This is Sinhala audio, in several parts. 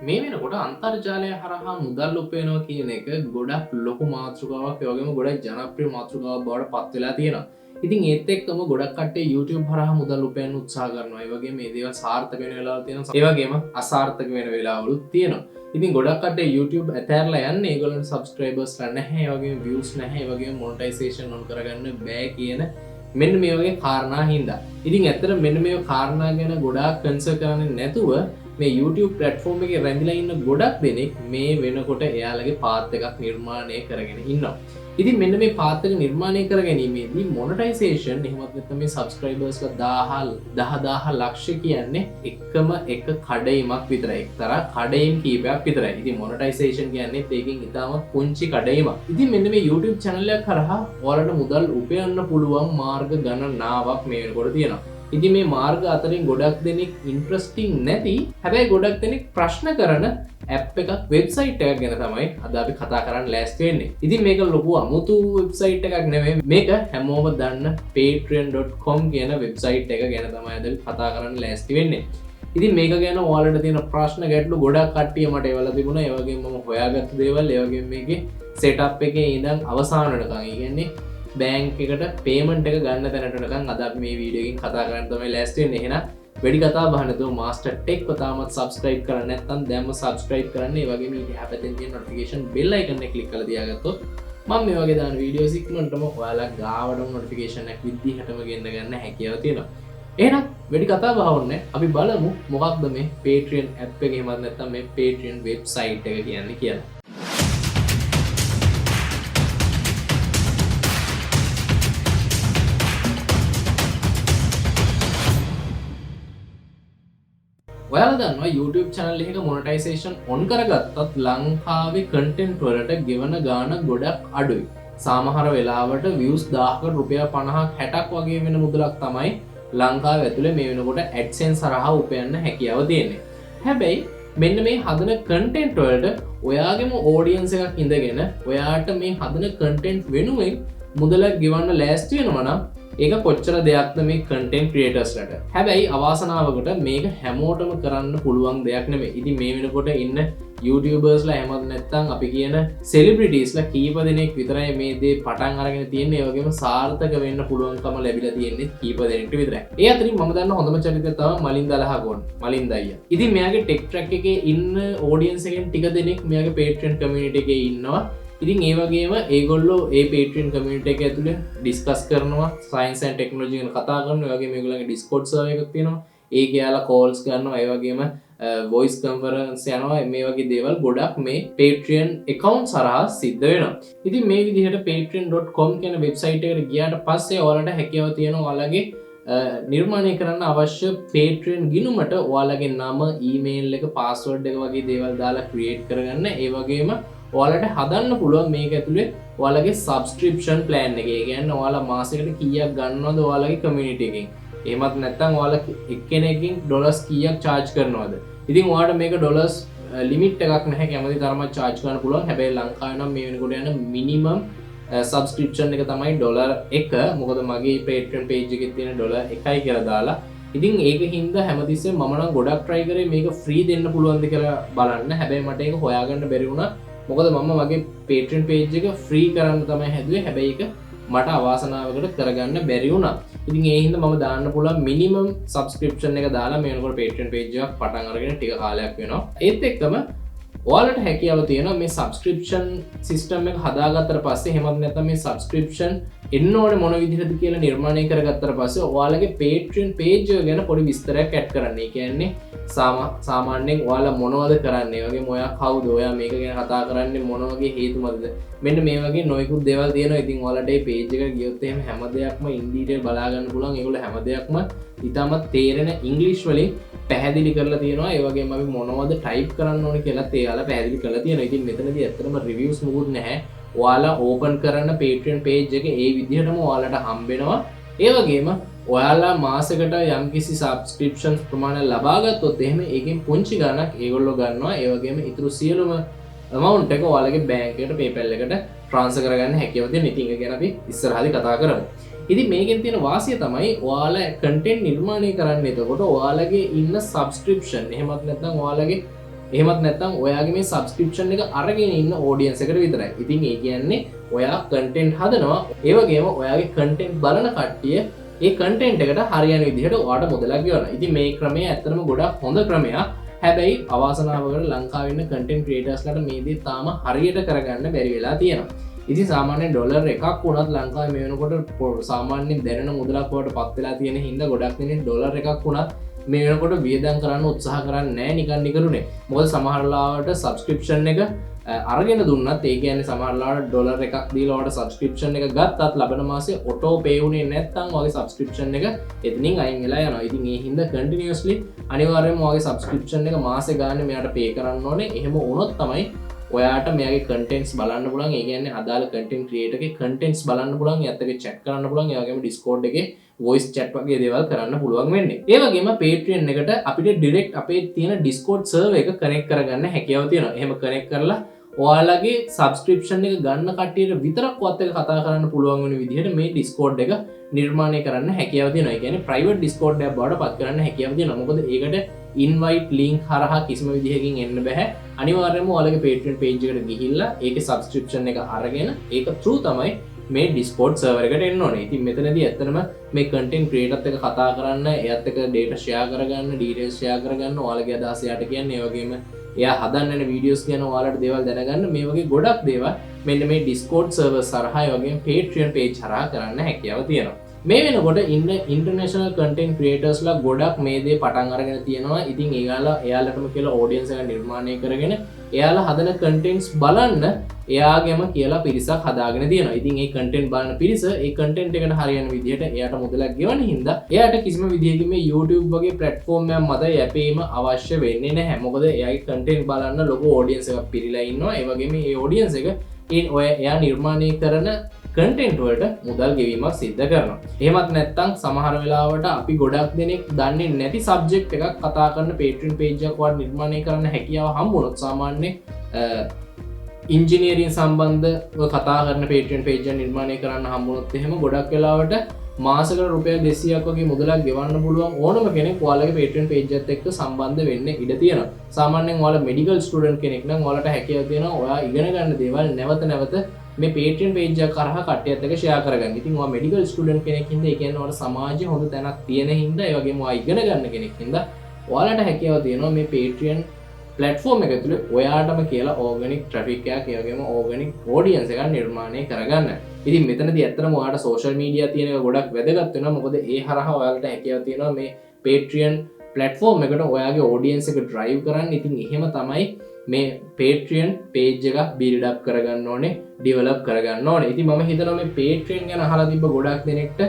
මේ වෙනකොට අන්තර්ජාලය හරහා මුදල් උපයනවා කියන එක ගොඩක් ලොකු මාතෘකාවක් යෝගම ගොඩක් ජනප්‍රිය මාතෘකාවක් බවට පත්වෙලා තියෙනවා. ඉතින් ඒත් එක්කම ගොඩක් කට්ටිය YouTube හරහා මුදල් උපයන්න උත්සාහ කරනවා. ඒ වගේම මේ දේවල් සාර්ථක වෙන වෙලාවල් තියෙනවා. ඒ වගේම අසාර්ථක වෙන වෙලාවලුත් තියෙනවා. ඉතින් ගොඩක් කට්ටිය YouTube ඇතැරලා යන්නේ ඒගොල්ලන්ට subscribersලා නැහැ, ඒ වගේම views නැහැ, ඒ වගේම monetization on කරගන්න බෑ කියන මෙන්න මේ වගේ කාරණා හින්දා. ඉතින් ඇත්තට මෙන්න මේ කාරණා ගැන ගොඩාක් කන්සර්න් කරන්නේ නැතුව මේ YouTube platform එකේ රැඳිලා ඉන්න ගොඩක් දෙනෙක් මේ වෙනකොට එයාලගේ පාත් එකක් නිර්මාණය කරගෙන ඉන්නවා. ඉතින් මෙන්න මේ පාත් එක නිර්මාණය කර ගැනීමේදී මොනටයිසේෂන් එහෙමත් නැත්නම් මේ සබ්ස්ක්‍රයිබර්ස්ලා 10000 ලක්ෂ කියන්නේ එකම එක කඩයිමක් විතරයි. එක්තරා කඩයිම් කීපයක් විතරයි. ඉතින් මොනටයිසේෂන් කියන්නේ ඒකෙන් ඉතාමත් පුංචි කඩයිමක්. ඉතින් මෙන්න මේ YouTube channel එක කරහා ඔයාලට මුදල් උපයන්න පුළුවන් මාර්ග ගණනාවක් මේ වෙනකොට තියෙනවා. ඉතින් මේ මාර්ග අතරින් ගොඩක් දෙනෙක් ඉන්ට්‍රස්ටිං නැති හැබැයි ගොඩක් දෙනෙක් ප්‍රශ්න කරන ඇප් එකක් වෙබ්සයිට් එකක් ගැන තමයි අද අපි කතා කරන්න ලෑස්ති වෙන්නේ. ඉතින් මේක ලොකු අමුතු වෙබ්සයිට් එකක් නෙමෙයි. මේක හැමෝම දන්න patreon.com කියන වෙබ්සයිට් එක ගැන තමයි අද කතා කරන්න ලෑස්ති වෙන්නේ. ඉතින් මේක ගැන ඔයාලට තියෙන ප්‍රශ්න ගැටලු ගොඩක් කට්ටිය මට එවලා තිබුණා. ඒ වගේම මම හොයාගත්ත දේවල්, ඒ වගේම මේකේ සෙටප් එකේ ඉඳන් අවසාන වෙනකන්, ඒ කියන්නේ බෑන්ක් එකට පේමන්ට් එක ගන්න තැනටනකම් අද අපි මේ වීඩියෝ එකකින් කතා කරන්න තමයි ලෑස්ති වෙන්නේ. එහෙනම් වැඩි කතා බහ නැතුව මාස්ටර් ටෙක් තාමත් subscribe කරන්න නැත්නම් දැන්ම subscribe කරන්න. ඒ වගේම ඊට හැපතෙන් තියෙන notification bell icon එක click කරලා තියාගත්තොත් මම මේ වගේ දාන වීඩියෝස් ඉක්මනටම ඔයාලා ගාවටම notification එක විදිහටම ගෙන්න ගන්න හැකියාව තියෙනවා. එහෙනම් වැඩි කතා බහ වුන්නේ අපි බලමු මොකක්ද මේ Patreon app එක එහෙමත් නැත්නම් මේ Patreon website එක කියන්නේ කියලා. ඔයාලා දන්නවා YouTube channel එකක monetization on කරගත්තත් ලංකාවේ content වලට ගෙවන ගාණ ගොඩක් අඩුයි. සමහර වෙලාවට views 1000කට රුපියල් 50ක් 60ක් වගේ වෙන මුදලක් තමයි ලංකාවේ ඇතුලේ මේ වෙනකොට AdSense හරහා උපයන්න හැකියාව තියෙන්නේ. හැබැයි මෙන්න මේ හදන content වලට ඔයාගේම audience එකක් ඉඳගෙන ඔයාට මේ හදන content වෙනුවෙන් මුදලක් ගෙවන්න ලෑස්ති වෙනවා නම් ඒක කොච්චර දෙයක්ද මේ content creators ලට. හැබැයි අවාසනාවකට මේක හැමෝටම කරන්න පුළුවන් දෙයක් නෙමෙයි. ඉතින් මේ වෙනකොට ඉන්න YouTubersලා එහෙමත් නැත්නම් අපි කියන celebritiesලා කීප දෙනෙක් විතරයි මේ දේ පටන් අරගෙන තියෙන්නේ. ඒ වගේම සාර්ථක වෙන්න පුළුවන්කම ලැබිලා තියෙන්නේ කීප දෙනෙක්ට විතරයි. ඒ අතරින් මම දන්න හොඳම චරිතය තමයි මලින්ද අලහගොන්. මලින්ද අයියා. ඉතින් මෙයාගේ tech track එකේ ඉන්න audience එකෙන් ටික දෙනෙක් මෙයාගේ Patreon community එකේ ඉන්නවා. ඉතින් ඒ වගේම ඒගොල්ලෝ ඒ Patreon community එක ඇතුලේ ඩිස්කස් කරනවා, science and technology ගැන කතා කරනවා. ඒ වගේම මේගොල්ලන්ගේ Discord server එකක් තියෙනවා. ඒකේ යාලා calls කරනවා. ඒ වගේම voice conference යනවා. මේ වගේ දේවල් ගොඩක් මේ Patreon account හරහා සිද්ධ වෙනවා. ඉතින් මේ විදිහට patreon.com කියන website එකට ගියාට පස්සේ ඔයාලට හැකියාව තියෙනවා ඔයාලගේ නිර්මාණය කරන්න අවශ්‍ය Patreon ගිණුමට ඔයාලගේ නම, email එක, password එක වගේ දේවල් දාලා create කරගන්න. ඒ වගේම ඔයාලට හදන්න පුළුවන් මේක ඇතුලේ ඔයාලගේ subscription plan එක. ඒ කියන්නේ ඔයාලා මාසෙකට කීයක් ගන්නවද ඔයාලගේ community එකෙන්. එහෙමත් නැත්නම් ඔයාලා එක්කෙනෙක්ගෙන් ඩොලර්ස් කීයක් charge කරනවද. ඉතින් ඔයාලට මේක ඩොලර්ස් limit එකක් නැහැ. කැමති තරමක් charge කරන්න පුළුවන්. හැබැයි ලංකාවේ නම් මේ වෙනකොට යන minimum subscription එක තමයි ඩොලර් 1. මොකද මගේ Patreon page එකේ තියෙන ඩොලර් 1යි කියලා දාලා. ඉතින් ඒක හින්දා හැමතිස්සෙම මම නම් ගොඩක් try කරේ මේක free දෙන්න පුළුවන්ද කියලා බලන්න. හැබැයි මට ඒක හොයාගන්න බැරි වුණා. මොකද මම මගේ Patreon page එක free කරන්න තමයි හැදුවේ. හැබැයි ඒක මට අවාසනාවකට කරගන්න බැරි වුණා. ඉතින් ඒ හින්දා මම දාන්න පුළුවන් minimum subscription එක දාලා මේ වෙනකොට Patreon page එකක් පටන් අරගෙන ටික කාලයක් වෙනවා. ඒත් එක්කම ඔයාලට හැකියාව තියෙනවා මේ subscription system එක හදාගත්තට පස්සේ, එහෙමත් නැත්නම් මේ subscription එන්න ඕනේ මොන විදිහටද කියලා නිර්මාණය කරගත්තට පස්සේ ඔයාලගේ Patreon page එක ගැන පොඩි විස්තරයක් add කරන්න. ඒ කියන්නේ සාමාන්‍යයෙන් ඔයාලා මොනවද කරන්නේ, ඒ වගේම ඔයා කවුද, ඔයා මේක ගැන කතා කරන්නේ මොන වගේ හේතු මතද, මෙන්න මේ වගේ නොයෙකුත් දේවල් තියෙනවා. ඉතින් ඔයාලට මේ page එකට ගියොත් එහෙම හැම දෙයක්ම in detail බලා ගන්න පුළුවන්. ඒගොල්ලෝ හැම දෙයක්ම ඉතාමත් තේරෙන English වලින් පැහැදිලි කරලා තියෙනවා. ඒ වගේම අපි මොනවද type කරන්න ඕනේ කියලා ඒගොල්ලෝ පැහැදිලි කරලා තියෙනවා. ඉතින් මෙතනදී ඇත්තටම reviews මොකුත් නැහැ. ඔයාලා ඕපන් කරන්න Patreon page එක ඒ විදිහටම ඔයාලට හම්බෙනවා. ඒ වගේම ඔයාලා මාසෙකට යම්කිසි subscriptions ප්‍රමාණය ලබා ගත්තොත් එහෙම ඒකෙන් පුංචි ගණනක් ඒගොල්ලෝ ගන්නවා. ඒ වගේම ඊටු සියලුම amount එක ඔයාලගේ bank එකට PayPal එකට transfer කරගන්න හැකියාව තියෙන. ඉතින් ඒක ගැන අපි ඉස්සරහදී කතා කරමු. ඉතින් මේකෙන් තියෙන වාසිය තමයි ඔයාලා content නිර්මාණය කරන්න. එතකොට ඔයාලගේ ඉන්න subscription එහෙමත් නැත්නම් ඔයාලගේ එහෙමත් නැත්නම් ඔයාගේ මේ සබ්ස්ක්‍රිප්ෂන් එක අරගෙන ඉන්න ඔඩියන්ස් එකට විතරයි. ඉතින් ඒ කියන්නේ ඔයා කන්ටෙන්ට් හදනවා, ඒ වගේම ඔයාගේ කන්ටෙන්ට් බලන කට්ටිය ඒ කන්ටෙන්ට් එකට හරියන විදිහට ඔයාට මුදලක් ගෙවනවා. ඉතින් මේ ක්‍රමය ඇත්තටම ගොඩක් හොඳ ක්‍රමයක්. හැබැයි අවාසනාවකට ලංකාවේ ඉන්න කන්ටෙන්ට් ක්‍රියේටර්ස්ලාට මේ දේ තාම හරියට කරගන්න බැරි වෙලා තියෙනවා. ඉතින් සාමාන්‍යයෙන් ඩොලර් එකක් වුණත් ලංකාවේ මේ වෙනකොට සාමාන්‍යයෙන් දැනෙන මුදලක් වලට පත් වෙලා තියෙන හින්දා ගොඩක් දෙනෙක් ඩොලර් එකක් වුණත් මේ වෙනකොට වියදම් කරන්න උත්සාහ කරන්නේ නැහැ නිකන් නිකරුනේ. මොකද සමහර ලාවට සබ්ස්ක්‍රිප්ෂන් එක අරගෙන දුන්නත් ඒ කියන්නේ සමහර ලාවට ඩොලර් එකක් දීලා ඔයාලට සබ්ස්ක්‍රිප්ෂන් එක ගත්තත් ලබන මාසේ ඔටෝ පේ වුණේ නැත්නම් ඔයාගේ සබ්ස්ක්‍රිප්ෂන් එක එතනින් අයින් වෙලා යනවා. ඉතින් ඒ හින්දා කන්ටිනියස්ලි අනිවාර්යයෙන්ම ඔයාගේ සබ්ස්ක්‍රිප්ෂන් එක මාසේ ගානේ මෙයාට පේ කරන්න ඕනේ. එහෙම වුණොත් තමයි ඔයාට මෙයාගේ කන්ටෙන්ට්ස් බලන්න පුළුවන්. ඒ කියන්නේ අදාළ කන්ටෙන්ට් ක්‍රියේටර්ගේ කන්ටෙන්ට්ස් බලන්න පුළුවන්, ඒත් එක්ක chat කරන්න පුළුවන්, ඒ වගේම Discord එකේ voice chat වගේ දේවල් කරන්න පුළුවන් වෙන්නේ. ඒ වගේම Patreon එකට අපිට direct අපේ තියෙන Discord server එක connect කරගන්න හැකියාව තියෙනවා. එහෙම connect කරලා ඔයාලගේ සබ්ස්ක්‍රිප්ෂන් එක ගන්න කට්ටියට විතරක් වත් එක කතා කරන්න පුළුවන් වෙන විදිහට මේ Discord එක නිර්මාණය කරන්න හැකියාව තියෙනවා. ඒ කියන්නේ private Discord එකක් බවට පත් කරන්න හැකියාව තියෙනවා. මොකද ඒකට invite link හරහා කිසිම විදිහකින් එන්න බෑ. අනිවාර්යයෙන්ම ඔයාලගේ Patreon page එකට ගිහිල්ලා ඒකේ subscription එක අරගෙන ඒක through තමයි මේ Discord server එකට එන්න ඕනේ. ඉතින් මෙතනදී ඇත්තටම මේ content creator එක කතා කරන්න, එයාත් එක්ක data share කරගන්න, details share කරගන්න, ඔයාලගේ අදහස් එයාට කියන්න, ඒ වගේම එයා හදන්න යන වීඩියෝස් ගැන ඔයාලට දේවල් දැනගන්න, මේ වගේ ගොඩක් දේවල් මෙන්න මේ Discord server හරහා ඒ වගේම Patreon page හරහා කරන්න හැකියාව තියෙනවා. මේ වෙනකොට ඉන්න ඉන්ටර්නැෂනල් කන්ටෙන්ට් ක්‍රියේටර්ස්ලා ගොඩක් මේ දේ පටන් අරගෙන තියෙනවා. ඉතින් එයාලටම කියලා ඔඩියන්ස් එක නිර්මාණය කරගෙන එයාලා හදන කන්ටෙන්ට්ස් බලන්න එයාගෙම කියලා පිරිසක් හදාගෙන තියෙනවා. ඉතින් ඒ කන්ටෙන්ට් බලන පිරිස ඒ කන්ටෙන්ට් එකට හරියන විදිහට එයාට මුදලක් ගෙවන හින්දා එයාට කිසිම විදිහකින් මේ YouTube වගේ ප්ලැට්ෆෝම් එකක් මත යැපීම අවශ්‍ය වෙන්නේ නැහැ. මොකද එයාගේ කන්ටෙන්ට් බලන්න ලොකු ඔඩියන්ස් එකක් පිරීලා ඉන්නවා. ඒ වගේම මේ ඔඩියන්ස් එක එයා නිර්මාණය කරන කන්ටෙන්ට් වලට මුදල් ගෙවීමක් සිද්ධ කරනවා. එහෙමත් නැත්නම් සමහර වෙලාවට අපි ගොඩක් දෙනෙක් දන්නේ නැති සබ්ජෙක්ට් එකක් කතා කරන Patreon page එකක් වත් නිර්මාණය කරන්න හැකියාව හම්බුනොත් සාමාන්‍ය ඉන්ජිනියරින් සම්බන්ධව කතා කරන Patreon page එක නිර්මාණය කරන්න හම්බුනොත් එහෙම ගොඩක් වෙලාවට මාසකට රුපියල් 200ක් වගේ මුදලක් ගෙවන්න පුළුවන් ඕනම කෙනෙක් ඔයාලගේ Patreon page එකත් එක්ක සම්බන්ධ වෙන්න ඉඩ තියෙනවා. සාමාන්‍යයෙන් ඔයාලා මෙඩිකල් ස්ටුඩන්ට් කෙනෙක් නම් ඔයාලට හැකියාව තියෙනවා ඔයා ඉගෙන ගන්න දේවල් නැවත නැවත මේ Patreon page එක කරහා කට්ටියත් එක්ක share කරගන්න. ඉතින් ඔයා මෙඩිකල් ස්ටුඩන්ට් කෙනෙක් හින්දා ඒ කියන්නේ ඔයාලා සමාජයේ හොඳ තැනක් තියෙන හින්දා ඒ වගේම ඔයා ඉගෙන ගන්න කෙනෙක් හින්දා ඔයාලට හැකියාව තියෙනවා මේ Patreon platform එක ඇතුලේ ඔයාටම කියලා organic traffic එකක් ඒ වගේම organic audience එකක් නිර්මාණය කරගන්න. ඉතින් මෙතනදී ඇත්තටම ඔයාලට social media තියෙන එක ගොඩක් වැදගත් වෙනවා. මොකද ඒ හරහා ඔයාලට හැකියාව තියෙනවා මේ Patreon platform එකට ඔයාගේ audience එක drive කරන්න. ඉතින් එහෙම තමයි මේ Patreon page එක build up කරගන්න ඕනේ, develop කරගන්න ඕනේ. ඉතින් මම හිතනවා මේ Patreon ගැන අහලා තිබ්බ ගොඩක් දෙනෙක්ට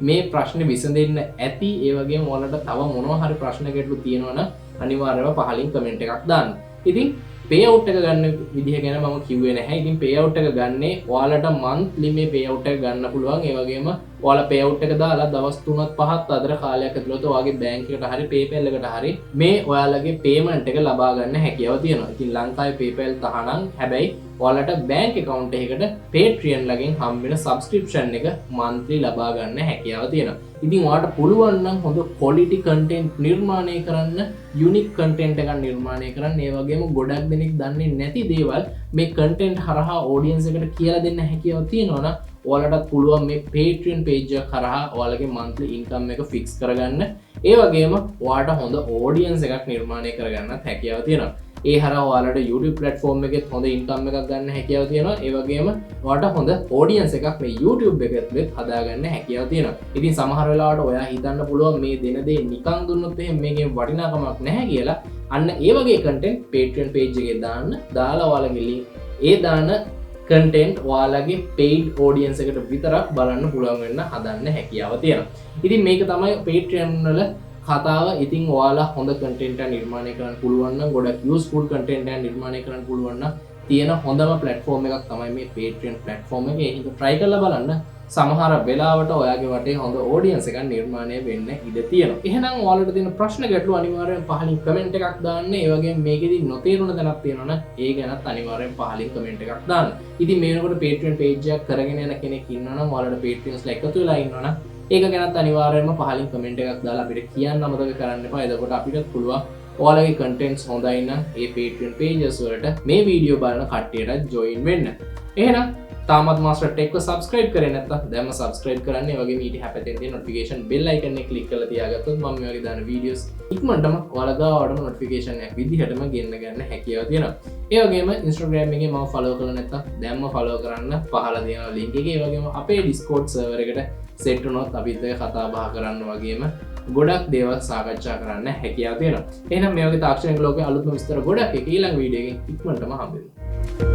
මේ ප්‍රශ්නේ විසඳෙන්න ඇති. ඒ වගේම ඔයාලට තව මොනවා හරි ප්‍රශ්න ගැටලු තියෙනවා නම් අනිවාර්යයෙන්ම පහලින් කමෙන්ට් එකක් දාන්න. ඉතින් payout එක ගන්න විදිහ ගැන මම කිව්වේ නැහැ. ඉතින් payout එක ගන්නේ ඔයාලට monthly මේ payout එක ගන්න පුළුවන්. ඒ වගේම ඔයාලා payout එක දාලා දවස් 3ක් 5ක් අතර කාලයක් ඇතුළත ඔයාගේ බැංක් එකට හරි PayPal එකට හරි මේ ඔයාලගේ payment එක ලබා ගන්න හැකියාව තියෙනවා. ඉතින් ලංකාවේ PayPal තහනම්. හැබැයි ඔයාලට bank account එකකට Patreon ලගෙන් හම්බෙන subscription එක monthly ලබා ගන්න හැකියාව තියෙනවා. ඉතින් ඔයාලට පුළුවන් නම් හොඳ quality content නිර්මාණය කරන්න, unique content එකක් නිර්මාණය කරන්න, ඒ වගේම ගොඩක් දෙනෙක් දන්නේ නැති දේවල් මේ content හරහා audience එකට කියලා දෙන්න හැකියාව තියෙනවා නම් ඔයාලටත් පුළුවන් මේ Patreon page එක කරහා ඔයාලගේ monthly income එක fix කරගන්න. ඒ වගේම ඔයාලට හොඳ audience එකක් නිර්මාණය කරගන්නත් හැකියාව තියෙනවා. ඒ හරහා ඔයාලට YouTube platform එකෙත් හොඳ income එකක් ගන්න හැකියාව තියෙනවා. ඒ වගේම ඔයාලට හොඳ audience එකක් මේ YouTube එකෙත් හදාගන්න හැකියාව තියෙනවා. ඉතින් සමහර වෙලාවට ඔයා හිතන්න පුළුවන් මේ දෙන දේ නිකන් දුන්නොත් එහෙම මේකේ වටිනාකමක් නැහැ කියලා. අන්න ඒ වගේ content Patreon page එකේ දාලා ඔයාලගේ link ඒ දාන content ඔයාලගේ paid audience එකට විතරක් බලන්න පුළුවන් වෙන්න හදන්න හැකියාව තියෙනවා. ඉතින් මේක තමයි Patreon වල කතාව. ඉතින් ඔයාලා හොඳ content එක නිර්මාණය කරන්න පුළුවන් නම් ගොඩක් useful content එක නිර්මාණය කරන්න පුළුවන් නම් තියෙන හොඳම platform එකක් තමයි මේ Patreon platform එක. ඒක try කරලා බලන්න. සමහර වෙලාවට ඔයාගේ වටේ හොඳ audience එකක් නිර්මාණය වෙන්න ඉඩ තියෙනවා. එහෙනම් ඔයාලට තියෙන ප්‍රශ්න ගැටලු අනිවාර්යෙන් පහලින් comment එකක් දාන්න. ඒ වගේම මේකෙදි නොතේරුණ තැනක් තියෙනවා නම් ඒ ගැනත් අනිවාර්යෙන් පහලින් comment එකක් දාන්න. ඉතින් මේ වෙනකොට Patreon page එකක් කරගෙන යන කෙනෙක් ඉන්නවා නම් ඔයාලට Patreonsලා එකතු වෙලා ඉන්නවා නම් ඒක ගැනත් අනිවාර්යයෙන්ම පහලින් comment එකක් දාලා අපිට කියන්න අමතක කරන්න එපා. එතකොට අපිට පුළුවන් ඔයාලගේ කන්ටෙන්ට්ස් හොඳයි නම් ඒ Patreon pages වලට මේ වීඩියෝ බලන කට්ටියට ජොයින් වෙන්න. එහෙනම් තාමත් මාස්ටර් ටෙක්ව සබස්ක්‍රයිබ් කරේ නැත්නම් දැන්ම සබස්ක්‍රයිබ් කරන්න. ඒ වගේම ඊට හැපෙතෙන් තියෙන notification bell icon එක click කරලා තියාගත්තොත් මම මේ වගේ දාන වීඩියෝස් ඉක්මනටම ඔයාලා ගාවටම notification එකක් විදිහටම ගෙන්න ගන්න හැකියාව තියෙනවා. ඒ වගේම Instagram එකේ මම follow කරලා නැත්නම් දැන්ම follow කරන්න පහළ තියෙන link එකේ. ඒ වගේම අපේ Discord server එකට set වුණොත් අපිත් එක්ක කතා බහ කරන්න වගේම ගොඩක් දේවල් සාකච්ඡා කරන්න හැකියාව තියෙනවා. එහෙනම් මේ වගේ තාක්ෂණික ලෝකයේ අලුත්ම විස්තර ගොඩක් එක ඊළඟ වීඩියෝ එකකින් ඉක්මනටම හම්බෙමු.